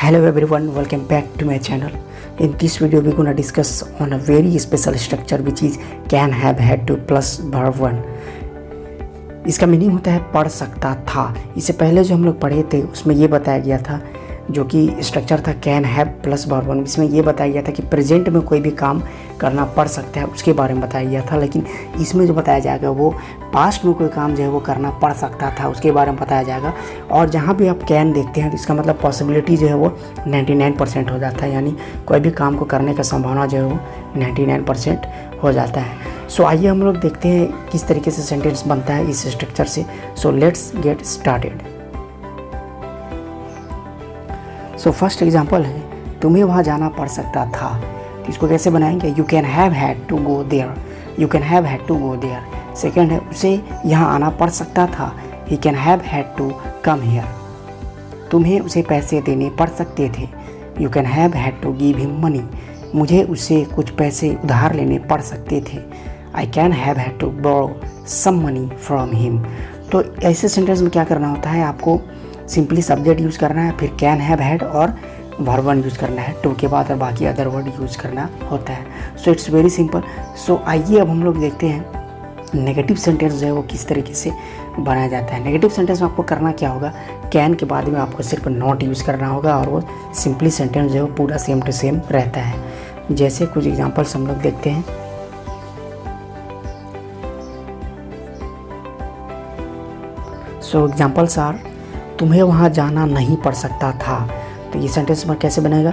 Hello everyone, welcome back to my channel. In this video we're gonna discuss on a very special structure which is can have had to plus verb 1. इसका meaning होता है पढ़ सकता था। इससे पहले जो हम लोग पढ़े थे उसमें ये बताया गया था, जो कि स्ट्रक्चर था कैन हैव प्लस वर्ब 1। इसमें ये बताया गया था कि प्रेजेंट में कोई भी काम करना पड़ सकता है, उसके बारे में बताया गया था। लेकिन इसमें जो बताया जाएगा वो पास्ट में कोई काम जो है वो करना पड़ सकता था, उसके बारे में बताया जाएगा। और जहाँ भी आप कैन देखते हैं तो इसका मतलब पॉसिबिलिटी जो है वो 99% हो जाता है, यानी कोई भी काम को करने का संभावना जो है वो 99% हो जाता है। सो आइए हम लोग देखते हैं किस तरीके से सेंटेंस बनता है इस स्ट्रक्चर से। So let's get started. So first example है, तुम्हें वहाँ जाना पड़ सकता था। तो इसको कैसे बनाएंगे? You can have had to go there. You can have had to go there. Second है, उसे यहाँ आना पड़ सकता था। He can have had to come here. तुम्हें उसे पैसे देने पड़ सकते थे। You can have had to give him money. मुझे उससे कुछ पैसे उधार लेने पड़ सकते थे। I can have had to borrow some money from him. तो ऐसे सेंटेंस में क्या करना होता है, आपको सिंपली सब्जेक्ट यूज़ करना है, फिर कैन हैव हैड और वर्ब 1 यूज़ करना है टू के बाद, और बाकी अदर वर्ड यूज़ करना होता है। So it's very simple. So आइए अब हम लोग देखते हैं नेगेटिव सेंटेंस जो है वो किस तरीके से बनाया जाता है। नेगेटिव सेंटेंस में आपको करना क्या होगा, कैन के बाद में आपको सिर्फ नॉट यूज़ करना होगा और वो सिंपली सेंटेंस जो है वो पूरा सेम टू सेम रहता है। जैसे कुछ एग्जाम्पल्स हम लोग देखते हैं। सो एग्जाम्पल्स आर, तुम्हें वहाँ जाना नहीं पड़ सकता था। तो ये सेंटेंस में कैसे बनेगा?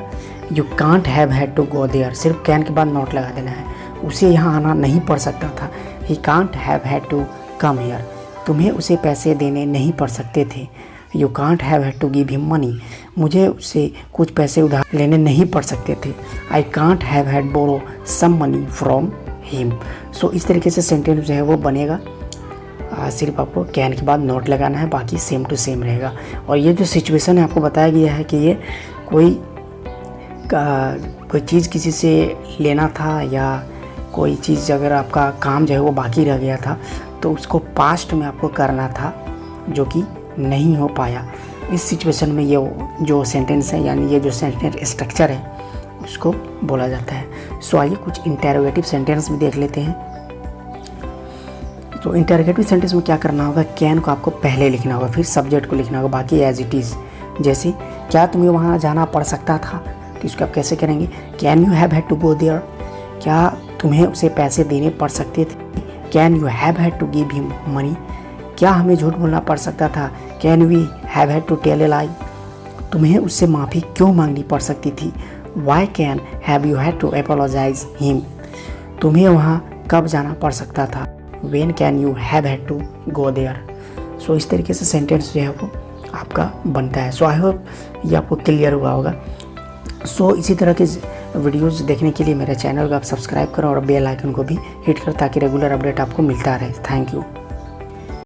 You can't have had to go there. सिर्फ कैन के बाद नॉट लगा देना है। उसे यहाँ आना नहीं पड़ सकता था। He can't have had to come here. तुम्हें उसे पैसे देने नहीं पड़ सकते थे। You can't have had to give him money. मुझे उससे कुछ पैसे उधार लेने नहीं पड़ सकते थे। I can't have had borrow some money from him. So इस तरीके से सेंटेंस जो है वो बनेगा। सिर्फ आपको कैन के बाद नोट लगाना है, बाकी सेम टू सेम रहेगा। और ये जो सिचुएशन है आपको बताया गया है कि ये कोई चीज़ किसी से लेना था, या कोई चीज़ अगर आपका काम जो है वो बाकी रह गया था तो उसको पास्ट में आपको करना था, जो कि नहीं हो पाया। इस सिचुएशन में ये जो सेंटेंस है, यानी ये जो सेंटेंस स्ट्रक्चर है उसको बोला जाता है। सो आइए कुछ इंटरोगेटिव सेंटेंस भी देख लेते हैं। तो इंटरोगेटिव सेंटेंस में क्या करना होगा, कैन को आपको पहले लिखना होगा, फिर सब्जेक्ट को लिखना होगा, बाकी एज इट इज़। जैसे क्या तुम्हें वहाँ जाना पड़ सकता था, तो इसको आप कैसे करेंगे? Can you have had to go there. क्या तुम्हें उसे पैसे देने पड़ सकते थे? Can you have had to give him money. क्या हमें झूठ बोलना पड़ सकता था? Can we have had to tell a lie. तुम्हें उससे माफ़ी क्यों मांगनी पड़ सकती थी? Why can have you had to apologise him. तुम्हें वहाँ कब जाना पड़ सकता था? When can you have had to go there। सो इस तरीके से सेंटेंस जो है वो आपका बनता है। सो आई होप ये आपको क्लियर हुआ होगा। सो इसी तरह के वीडियोस देखने के लिए मेरे चैनल को आप सब्सक्राइब करो और बेल आइकन को भी हिट करो, ताकि रेगुलर अपडेट आपको मिलता रहे। Thank you.